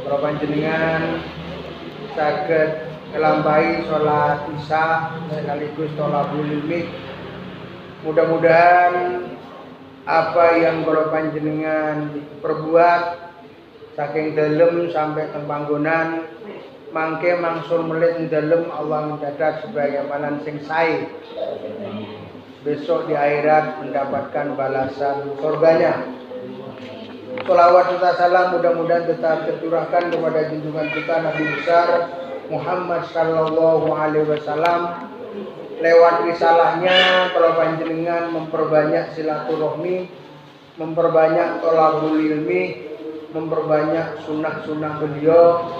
Kalau panjenengan saged ngelampahi sholat isya sekaligus tholabul ilmi, mudah-mudahan apa yang kalau panjenengan perbuat saking dalem sampai teng panggonan mangke mangsul melit dalem Allah mendadak sebagai amalan sing sae. Besok di akhirat mendapatkan balasan surganya. Sholawat serta salam mudah-mudahan tetap tercurahkan kepada junjungan kita Nabi besar Muhammad sallallahu alaihi wasallam. Lewat risalahnya kalau panjenengan memperbanyak silaturahmi, memperbanyak tholabul ilmi, memperbanyak sunnah-sunnah beliau,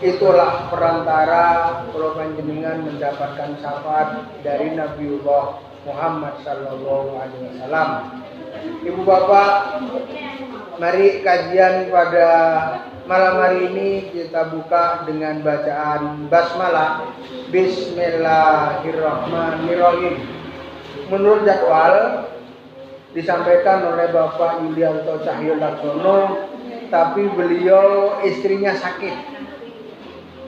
itulah perantara kalau panjenengan mendapatkan syafaat dari Nabiullah Muhammad sallallahu alaihi wasallam. Ibu bapak, mari kajian pada malam hari ini kita buka dengan bacaan basmalah. Bismillahirrahmanirrahim. Menurut jadwal disampaikan oleh Bapak Yulianto Cahyo Laksono, tapi beliau istrinya sakit.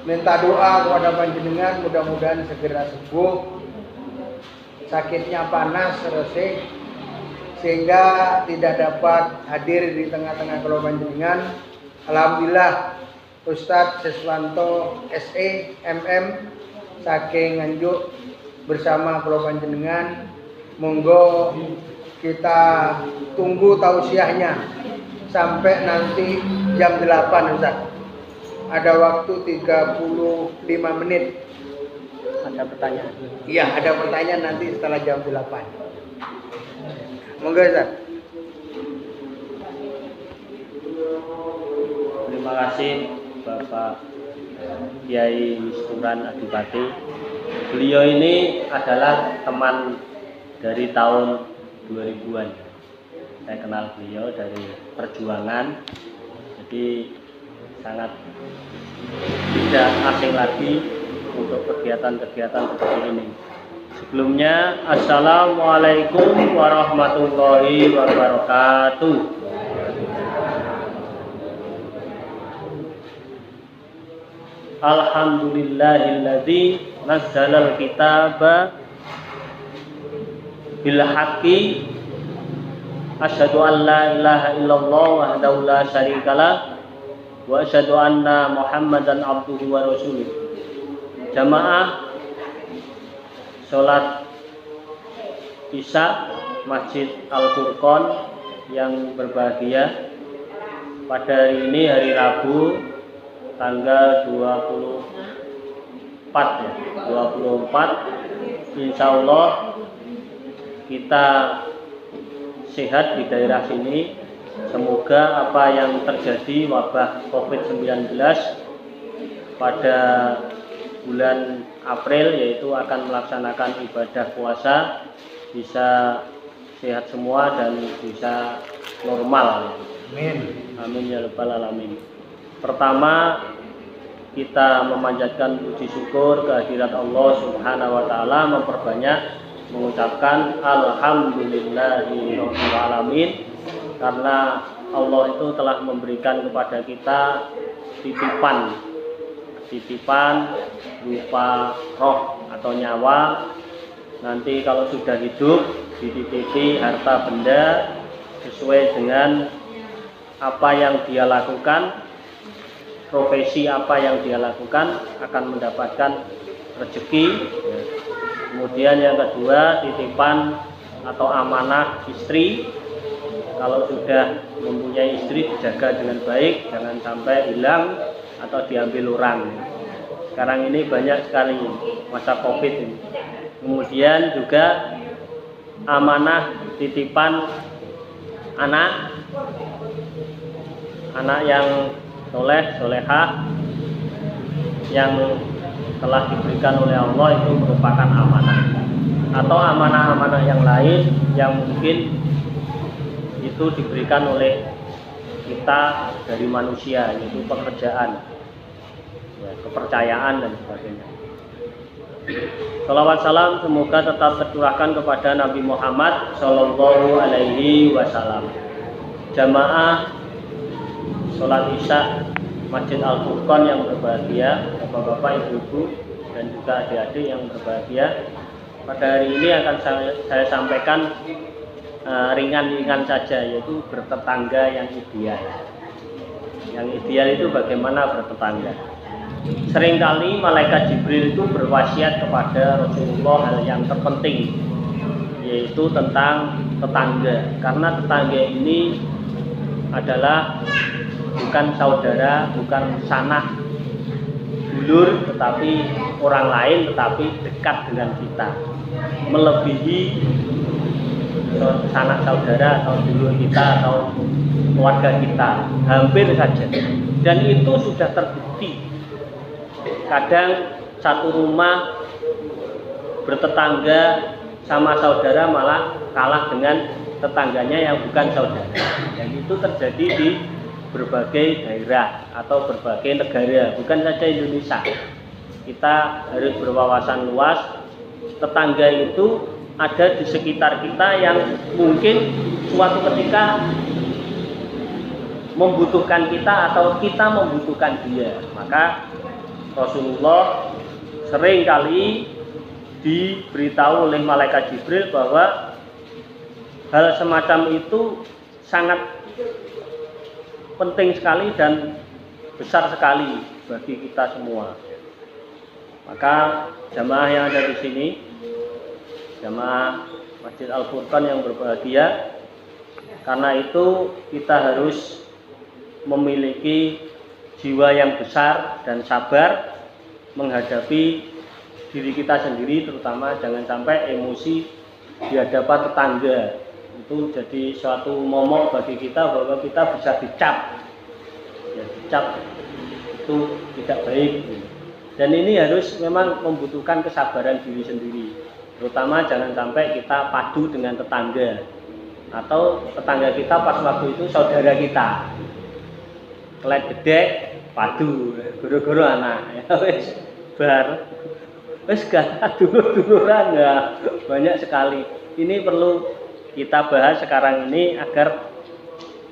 Minta doa kepada panjenengan mudah-mudahan segera sembuh. Sakitnya panas resik sehingga tidak dapat hadir di tengah-tengah kalau panjenengan. Alhamdulillah Ustadz Siswanto SE MM saking Nganjuk bersama kalau panjenengan. Monggo kita tunggu tausiahnya sampai nanti jam 8 Ustadz. Ada waktu 35 menit. Ada pertanyaan? Iya, ada pertanyaan nanti setelah jam 8. Monggo Ustadz. Terima kasih Bapak Kiai Misturan Adipati. Beliau ini adalah teman dari tahun 2000-an. Saya kenal beliau dari perjuangan. Jadi sangat tidak asing lagi untuk kegiatan-kegiatan seperti ini. Sebelumnya, Assalamualaikum warahmatullahi wabarakatuh. Alhamdulillahilladzi nazzalal kitaba bil haqqi asyhadu an la ilaha illallah wahdahu la syarikalah wa asyhadu anna Muhammadan abduhu wa rasuluh. Jamaah salat Isya Masjid Al-Furqon yang berbahagia, pada hari ini hari Rabu tanggal 24 insya Allah kita sehat di daerah sini. Semoga apa yang terjadi wabah COVID-19 pada bulan April, yaitu akan melaksanakan ibadah puasa, bisa sehat semua dan bisa normal. Amin. Amin ya rabbal alamin. Pertama, kita memanjatkan puji syukur kehadirat Allah Subhanahu wa taala, memperbanyak mengucapkan alhamdulillahirabbil alamin, karena Allah itu telah memberikan kepada kita titipan berupa roh atau nyawa. Nanti kalau sudah hidup dititipi harta benda sesuai dengan apa yang dia lakukan, profesi apa yang dia lakukan, akan mendapatkan rezeki. Kemudian yang kedua, titipan atau amanah istri. Kalau sudah mempunyai istri, dijaga dengan baik, jangan sampai hilang atau diambil orang. Sekarang ini banyak sekali masa Covid ini. Kemudian juga amanah titipan anak yang soleh, solehah, yang telah diberikan oleh Allah, itu merupakan amanah. Atau amanah-amanah yang lain yang mungkin itu diberikan oleh kita dari manusia, yaitu pekerjaan, ya, kepercayaan dan sebagainya. Salawat salam semoga tetap tercurahkan kepada Nabi Muhammad Sallallahu Alaihi Wasallam. Jamaah sholat Isya Masjid Al-Furqan yang berbahagia, bapak-bapak, ibu-ibu, dan juga adik-adik yang berbahagia. Pada hari ini akan saya sampaikan ringan-ringan saja, yaitu bertetangga yang ideal. Yang ideal itu bagaimana bertetangga. Seringkali malaikat Jibril itu berwasiat kepada Rasulullah hal yang terpenting, yaitu tentang tetangga. Karena tetangga ini adalah bukan saudara, bukan sanak dulur, tetapi orang lain, tetapi dekat dengan kita, melebihi sanak saudara atau dulur kita atau keluarga kita, hampir saja. Dan itu sudah terbukti. Kadang satu rumah bertetangga sama saudara malah kalah dengan tetangganya yang bukan saudara. Dan itu terjadi di berbagai daerah atau berbagai negara, bukan saja Indonesia. Kita harus berwawasan luas. Tetangga itu ada di sekitar kita yang mungkin suatu ketika membutuhkan kita atau kita membutuhkan dia. Maka Rasulullah sering kali diberitahu oleh malaikat Jibril bahwa hal semacam itu sangat penting sekali dan besar sekali bagi kita semua. Maka jamaah yang ada di sini, jamaah Masjid Al-Furqan yang berbahagia, karena itu kita harus memiliki jiwa yang besar dan sabar menghadapi diri kita sendiri, terutama jangan sampai emosi di hadapan tetangga. Itu jadi suatu momok bagi kita bahwa kita bisa dicap. Ya, dicap itu tidak baik. Dan ini harus memang membutuhkan kesabaran diri sendiri. Terutama jangan sampai kita padu dengan tetangga atau tetangga kita pas waktu itu saudara kita. Kelet gedek padu, guru-guru anak. Ya wis bar. Wis gak dulur-duluran ya, banyak sekali. Ini perlu kita bahas sekarang ini agar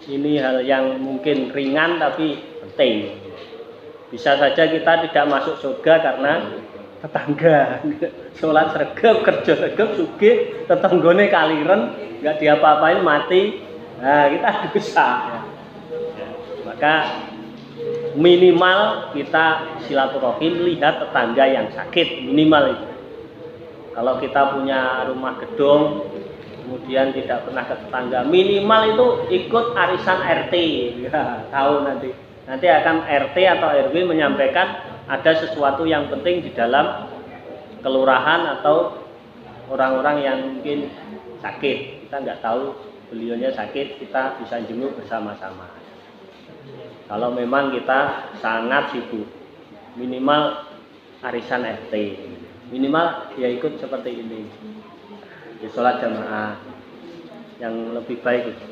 ini hal yang mungkin ringan tapi penting. Bisa saja kita tidak masuk surga karena tetangga. Sholat sregep, kerja sregep, sugih, tetanggane kaliren, nggak diapa-apain mati. Nah, kita dosa. Maka minimal kita silaturahim, lihat tetangga yang sakit, minimal itu. Kalau kita punya rumah gedung kemudian tidak pernah ke tetangga, minimal itu ikut arisan RT. Ya, tahu nanti akan RT atau RW menyampaikan ada sesuatu yang penting di dalam kelurahan atau orang-orang yang mungkin sakit. Kita nggak tahu beliaunya sakit, kita bisa jenguk bersama-sama. Kalau memang kita sangat sibuk, minimal arisan RT, minimal ya ikut seperti ini. Di sholat jamaah yang lebih baik itu.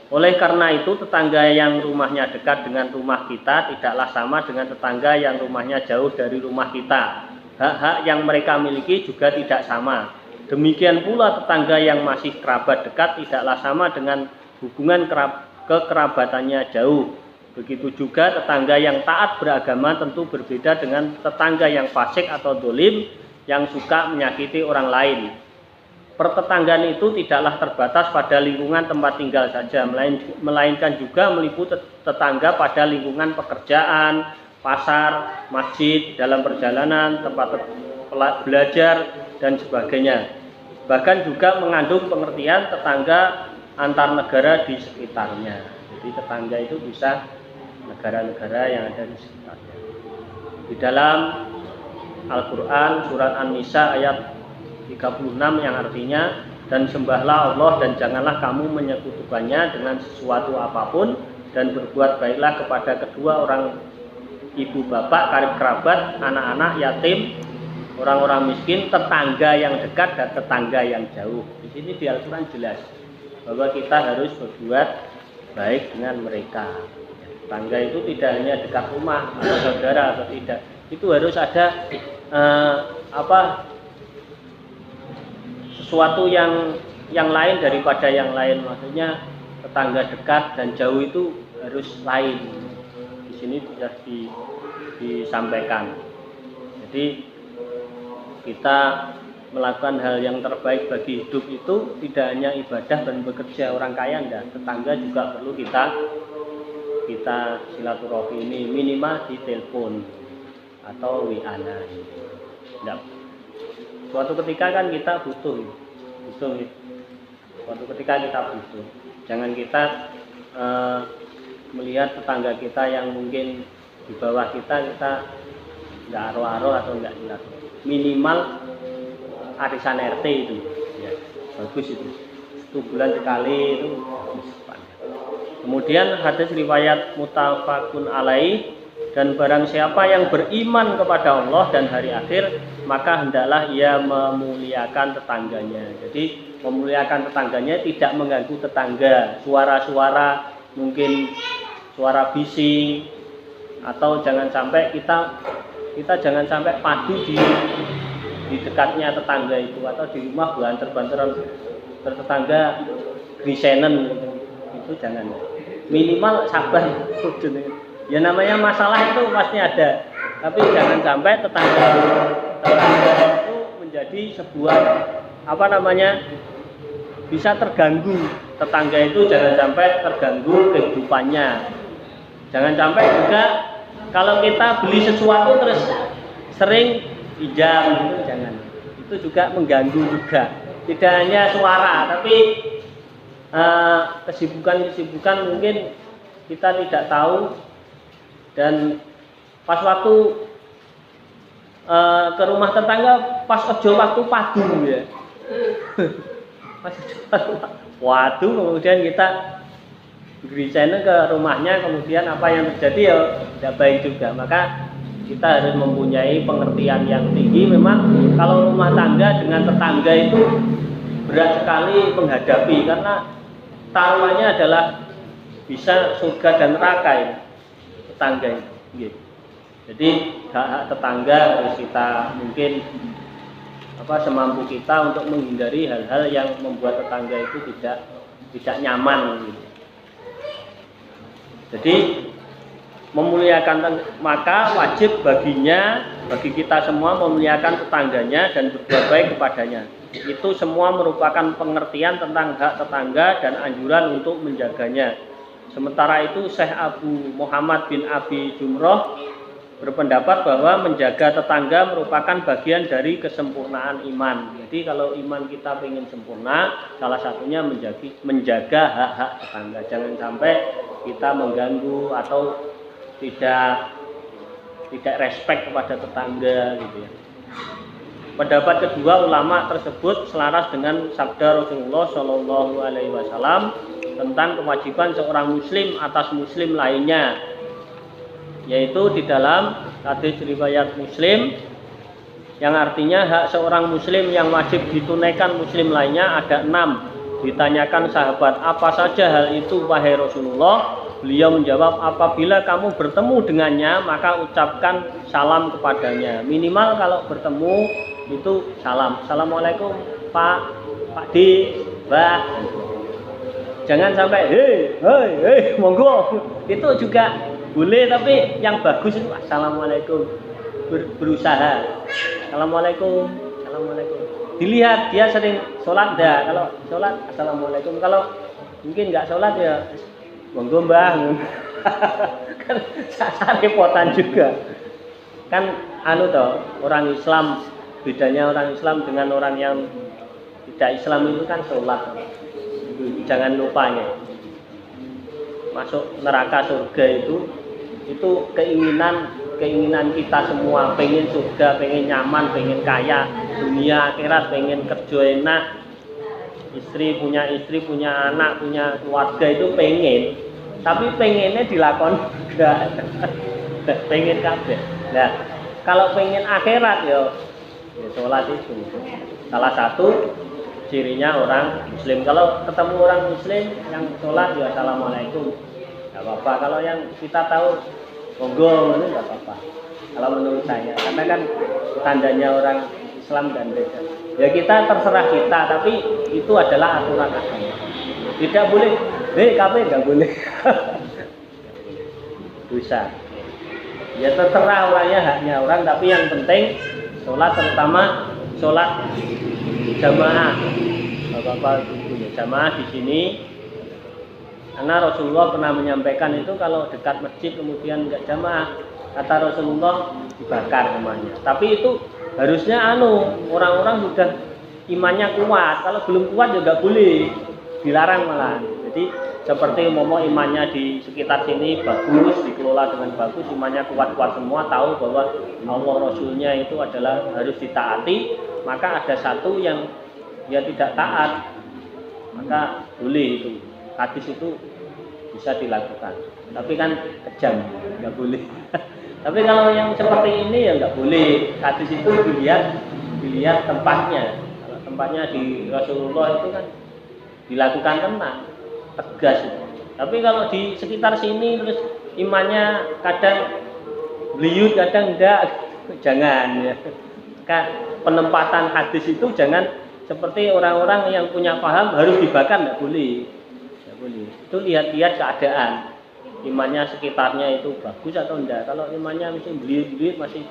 Oleh karena itu tetangga yang rumahnya dekat dengan rumah kita tidaklah sama dengan tetangga yang rumahnya jauh dari rumah kita. Hak-hak yang mereka miliki juga tidak sama. Demikian pula tetangga yang masih kerabat dekat tidaklah sama dengan hubungan kekerabatannya jauh. Begitu juga tetangga yang taat beragama tentu berbeda dengan tetangga yang fasik atau dolim yang suka menyakiti orang lain. Pertetanggaan itu tidaklah terbatas pada lingkungan tempat tinggal saja, melainkan juga meliputi tetangga pada lingkungan pekerjaan, pasar, masjid, dalam perjalanan, tempat belajar, dan sebagainya. Bahkan juga mengandung pengertian tetangga antar negara di sekitarnya. Jadi tetangga itu bisa negara-negara yang ada di sekitarnya. Di dalam Al-Quran surat An-Nisa ayat 36 yang artinya, dan sembahlah Allah dan janganlah kamu menyekutukannya dengan sesuatu apapun, dan berbuat baiklah kepada kedua orang ibu bapak, karib kerabat, anak-anak, yatim, orang-orang miskin, tetangga yang dekat dan tetangga yang jauh. Di sini di Al-Quran jelas bahwa kita harus berbuat baik dengan mereka. Tetangga itu tidak hanya dekat rumah atau saudara atau tidak, itu harus ada sesuatu yang lain daripada yang lain. Maksudnya tetangga dekat dan jauh itu harus lain. Di sini sudah disampaikan. Jadi kita melakukan hal yang terbaik bagi hidup itu tidak hanya ibadah dan bekerja orang kaya, enggak, tetangga juga perlu kita silaturahmi ini minimal di telepon atau WA. Enggak. Suatu ketika kan kita butuh. Suatu ketika kita butuh. Jangan kita melihat tetangga kita yang mungkin di bawah kita enggak aro-aro atau enggak silaturahmi. Minimal arisan RT itu ya, bagus itu bulan sekali itu. Kemudian hadis riwayat muttafaqun alaih, dan barang siapa yang beriman kepada Allah dan hari akhir maka hendaklah ia memuliakan tetangganya. Jadi memuliakan tetangganya tidak mengganggu tetangga, suara-suara mungkin suara bising, atau jangan sampai kita jangan sampai padu di dekatnya tetangga itu, atau di rumah banter-banteran tetangga grisenen itu jangan. Minimal sabar. Ya namanya masalah itu pasti ada, tapi jangan sampai tetangga itu menjadi sebuah bisa terganggu. Tetangga itu jangan sampai terganggu kehidupannya. Jangan sampai juga kalau kita beli sesuatu terus sering pinjam, itu jangan. Itu juga mengganggu juga. Tidak hanya suara, tapi kesibukan mungkin kita tidak tahu, dan pas waktu ke rumah tetangga pas ojo waktu padu ya. Pas waduh, kemudian kita grisene ke rumahnya, kemudian apa yang terjadi ya tidak baik juga. Maka kita harus mempunyai pengertian yang tinggi. Memang kalau rumah tangga dengan tetangga itu berat sekali menghadapi, karena taruhannya adalah bisa surga dan neraka ya, tetangga itu. Jadi hak-hak tetangga harus kita mungkin semampu kita untuk menghindari hal-hal yang membuat tetangga itu tidak nyaman gitu. Jadi memuliakan, maka wajib bagi kita semua memuliakan tetangganya dan berbuat baik kepadanya. Itu semua merupakan pengertian tentang hak tetangga dan anjuran untuk menjaganya. Sementara itu Syekh Abu Muhammad bin Abi Jumroh berpendapat bahwa menjaga tetangga merupakan bagian dari kesempurnaan iman. Jadi kalau iman kita ingin sempurna, salah satunya menjaga hak-hak tetangga. Jangan sampai kita mengganggu atau tidak respect kepada tetangga gitu ya. Pendapat kedua ulama tersebut selaras dengan sabda Rasulullah Shallallahu Alaihi Wasallam tentang kewajiban seorang muslim atas muslim lainnya, yaitu di dalam hadis riwayat Muslim yang artinya hak seorang muslim yang wajib ditunaikan muslim lainnya ada 6. Ditanyakan sahabat, apa saja hal itu wahai Rasulullah? Beliau menjawab, apabila kamu bertemu dengannya maka ucapkan salam kepadanya. Minimal kalau bertemu itu salam. Assalamualaikum Pak D, Mbak. Jangan sampai hei monggo. Itu juga boleh, tapi yang bagus itu assalamualaikum. Berusaha. Assalamualaikum. Dilihat dia sering sholat enggak. Kalau sholat assalamualaikum. Kalau mungkin enggak sholat ya monggo Mbah. Kan repotan juga. Kan orang Islam, bedanya orang Islam dengan orang yang tidak Islam itu kan sholat. Jangan lupanya. Masuk neraka surga itu keinginan kita semua, pengen surga, pengen nyaman, pengen kaya, dunia akhirat, pengen kerja enak, punya istri, punya anak, punya keluarga itu pengen, tapi pengennya dilakoni enggak. Pengen kabeh. Nah, kalau pengen akhirat ya sholat itu salah satu cirinya orang muslim. Kalau ketemu orang muslim yang sholat ya assalamualaikum, nggak apa-apa. Kalau yang kita tahu monggo itu nggak apa-apa kalau menurut saya, karena kan tandanya orang Islam dan beda. Ya kita terserah kita, tapi itu adalah aturan agama. Tidak boleh, kafe nggak boleh. Dosa. Ya terserah orangnya, haknya orang, tapi yang penting sholat, terutama sholat jamaah. Bapak Ibu ya, jamaah di sini. Karena Rasulullah pernah menyampaikan itu kalau dekat masjid kemudian nggak jamaah, kata Rasulullah dibakar rumahnya. Tapi itu harusnya orang-orang sudah imannya kuat. Kalau belum kuat juga boleh, dilarang malah. Jadi seperti imannya di sekitar sini bagus, dikelola dengan bagus, imannya kuat-kuat semua, tahu bahwa Allah Rasulnya itu adalah harus ditaati, maka ada satu yang dia tidak taat, maka boleh itu. Hadis itu bisa dilakukan, tapi kan kejam, nggak boleh. Tapi kalau yang seperti ini ya nggak boleh. Hadis itu dilihat tempatnya. Kalau tempatnya di Rasulullah itu kan dilakukan tenang, tegas. Tapi kalau di sekitar sini terus imannya kadang beliut, kadang enggak, jangan ya. Penempatan hadis itu jangan seperti orang-orang yang punya paham harus dibakar, nggak boleh. Nggak boleh. Itu lihat-lihat keadaan. Imannya sekitarnya itu bagus atau enggak. Kalau imannya masih beliut-beliut, masih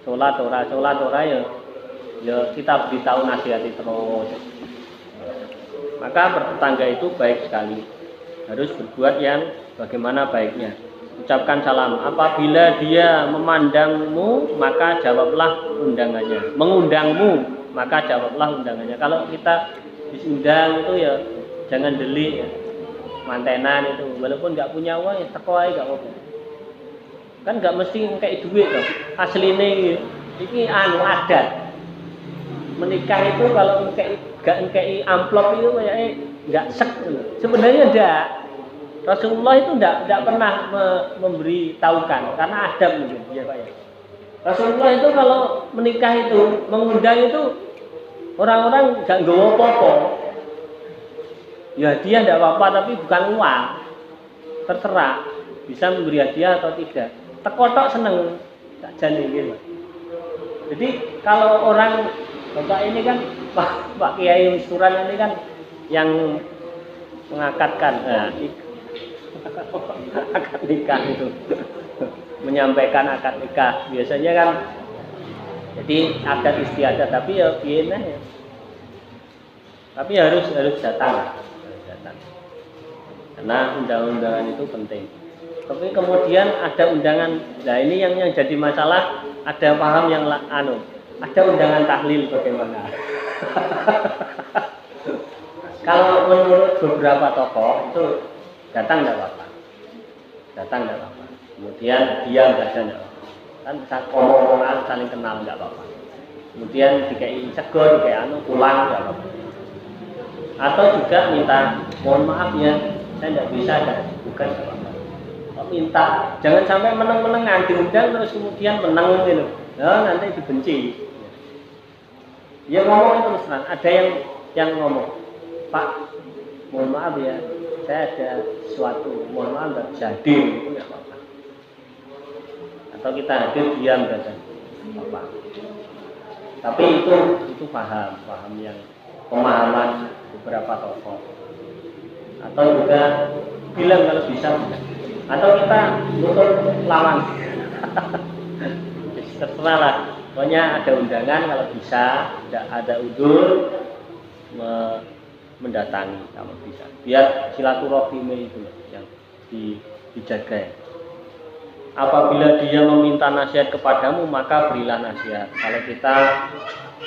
sholat ora ya kita beritahu, nasihati terus. Maka bertetangga itu baik sekali. Harus berbuat yang bagaimana baiknya. Ucapkan salam. Apabila dia memandangmu, maka jawablah undangannya. Mengundangmu, maka jawablah undangannya. Kalau kita diundang itu ya jangan delik ya. Mantenan itu, walaupun nggak punya uang ya teko ae gak apa-apa. Kan nggak mesti kayak duit dong. Asline ini adat. Menikah itu kalau kayak amplop itu kayaknya nggak sek. Sebenarnya enggak. Rasulullah itu enggak pernah memberi taukan karena adab mungkin ya Pak ya. Rasulullah itu kalau menikah itu mengundang itu orang-orang nggak nggawa apa-apa. Ya hadiah tidak apa-apa, tapi bukan uang. Terserah bisa memberi hadiah atau tidak. Tekotok seneng tak jane gitu. Jadi kalau orang Bapak ini kan Pak Kiai Misturan ini kan yang mengakadkan akad nikah itu. Menyampaikan akad nikah. Biasanya kan jadi adat istiadat, tapi ya biasa ya. Tapi harus datang. Karena undang-undangan itu penting. Tapi kemudian ada undangan. Nah ini yang jadi masalah. Ada paham yang ada undangan tahlil bagaimana? Kalau menurut beberapa tokoh itu datang tidak apa-apa. Kemudian diam saja tidak apa-apa. Kan saat ngomong-ngomong saling kenal tidak apa-apa. Kemudian dikai sego, dikai pulang tidak apa-apa. Atau juga minta mohon maaf ya, saya tidak bisa bukan apa-apa. Minta jangan sampai meneng-menengan diundang terus kemudian meneng gitu. Nah, nanti dibenci. Ya ngomong itu terus terang. Ada yang ngomong, Pak, mohon maaf ya, saya ada sesuatu, mohon maaf nggak bisa hadir, itu nggak apa-apa. Atau kita hadir diam saja, apa. Tapi itu paham yang pemahaman beberapa tokoh. Atau juga bilang kalau bisa, atau kita nutup lawan. Terserah lah. Pokoknya ada undangan kalau bisa, tidak ada udzur mendatangi kalau bisa. Biar silaturahim itu yang dijaga. Apabila dia meminta nasihat kepadamu, maka berilah nasihat. Kalau kita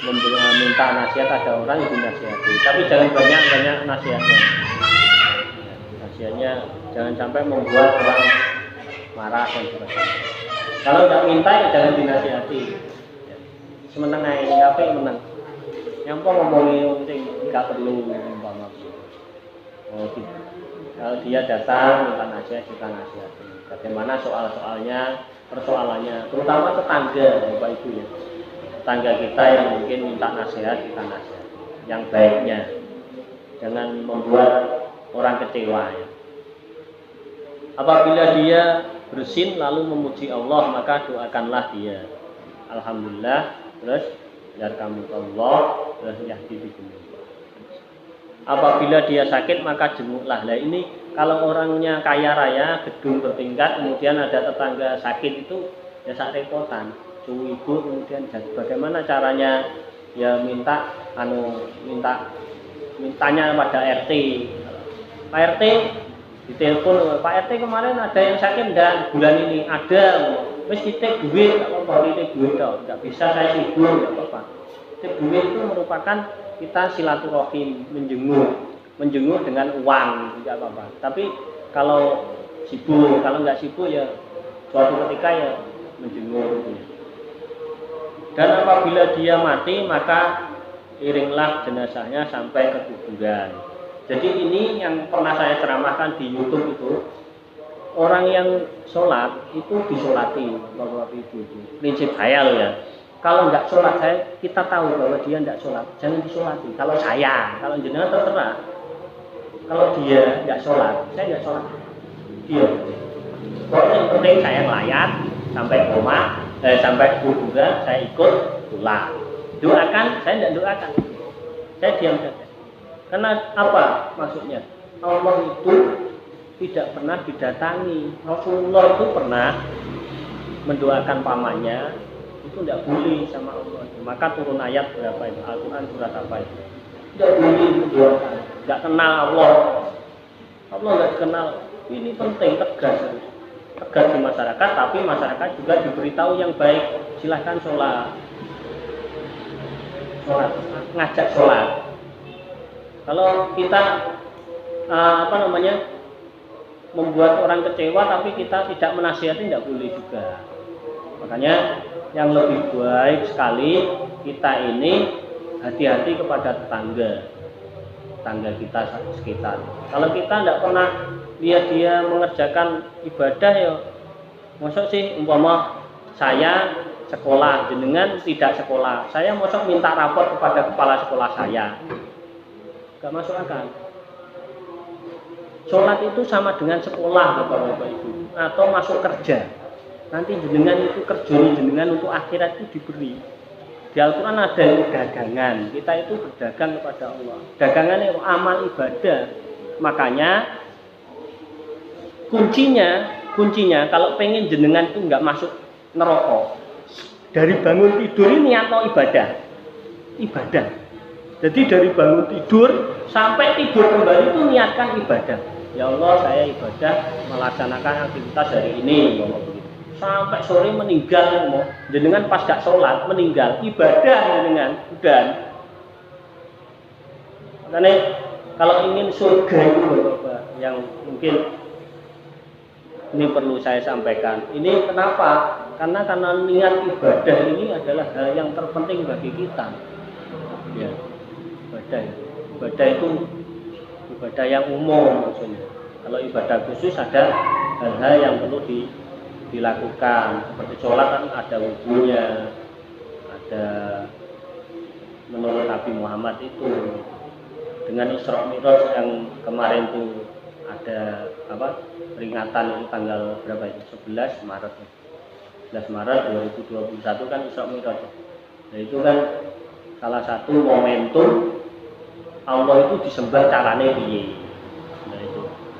meminta nasihat, ada orang yang dinasihati, tapi jangan banyak nasihatnya. Nasihatnya jangan sampai membuat orang marah dan sebagainya. Kalau tidak minta ya jangan dinasihati. Semeneng ae ngapain yang menang. Nyampo ngomongin sing enggak perlu umpama. Kalau dia datang minta nasihat, kita nasihati. Bagaimana persoalannya, terutama tetangga, Bapak Ibu ya. Tetangga kita yang mungkin minta nasihat, kita nasihati. Yang baiknya. Jangan membuat orang kecewa ya. Apabila dia bersin lalu memuji Allah, maka doakanlah dia. Alhamdulillah, terus yarhamukallah, terus yahdi bikum. Apabila dia sakit maka jenguklah. Nah ini kalau orangnya kaya raya, gedung bertingkat, kemudian ada tetangga sakit itu ya sak repotan. Suhu ibu kemudian bagaimana caranya ya mintanya pada RT. Pak RT ditelepon, Pak RT kemarin ada yang sakit enggak bulan ini? Ada. Wis kita duit, enggak apa-apa, kita duit toh. Enggak bisa saya sibuk, enggak apa-apa. Duit itu merupakan kita silaturahim, menjenguk dengan uang, tidak apa-apa. Tapi kalau sibuk, kalau nggak sibuk ya suatu ketika ya menjenguk. Dan apabila dia mati maka iringlah jenazahnya sampai ke kuburan. Jadi ini yang pernah saya ceramahkan di YouTube itu, orang yang sholat itu disolati, Bapak Ibu itu. Prinsip saya loh ya. Kalau nggak sholat kita tahu bahwa dia nggak sholat, jangan disolati. Kalau kalau jenengan terserah. Kalau dia nggak sholat, saya nggak sholat. Dia. Pokoknya yang penting saya melayat sampai rumah, sampai kuburan, saya ikut pulang. Doakan, saya tidak doakan. Saya diam saja. Karena apa maksudnya? Allah itu tidak pernah didatangi. Rasulullah itu pernah mendoakan pamannya, itu tidak boleh sama Allah. Maka turun ayat berapa itu? Al-Quran surat apa itu? Tidak boleh mendoakan. Tidak kenal Allah. Allah tidak kenal. Ini penting, tegas di masyarakat, tapi masyarakat juga diberitahu yang baik. Silahkan sholat, ngajak sholat. Kalau kita membuat orang kecewa, tapi kita tidak menasihati, tidak boleh juga. Makanya yang lebih baik sekali kita ini hati-hati kepada tetangga kita sekitar. Kalau kita tidak pernah lihat dia mengerjakan ibadah ya, maksud sih umpama saya sekolah, jenengan tidak sekolah, saya maksud minta rapor kepada kepala sekolah saya, gak masuk akal. Sholat itu sama dengan sekolah Bapak Ibu, atau masuk kerja. Nanti jenengan itu kerjanya jenengan untuk akhirat itu diberi. Di Al-Quran ada dagangan, kita itu berdagang kepada Allah. Dagangan itu amal ibadah. Makanya kuncinya kalau pengen jenengan itu nggak masuk neraka, dari bangun tidur ini atau ibadah. Jadi dari bangun tidur sampai tidur kembali itu niatkan ibadah. Ya Allah, saya ibadah melaksanakan aktivitas hari ini. Sampai sore meninggal, jenengan pas gak sholat meninggal, ibadah jenengan udah. Makanya kalau ingin surga itu Bapak, yang mungkin ini perlu saya sampaikan. Ini kenapa? Karena niat ibadah ini adalah hal yang terpenting bagi kita. Ya, ibadah itu ibadah yang umum maksudnya. Kalau ibadah khusus ada hal-hal yang perlu dilakukan, seperti sholat kan ada wudunya, ada menurut Nabi Muhammad itu dengan Isra Mi'raj yang kemarin itu ada peringatan itu tanggal berapa itu? 11 Maret 2021 kan Isra Mi'raj. Nah itu kan salah satu momentum Allah itu disembah carane piye.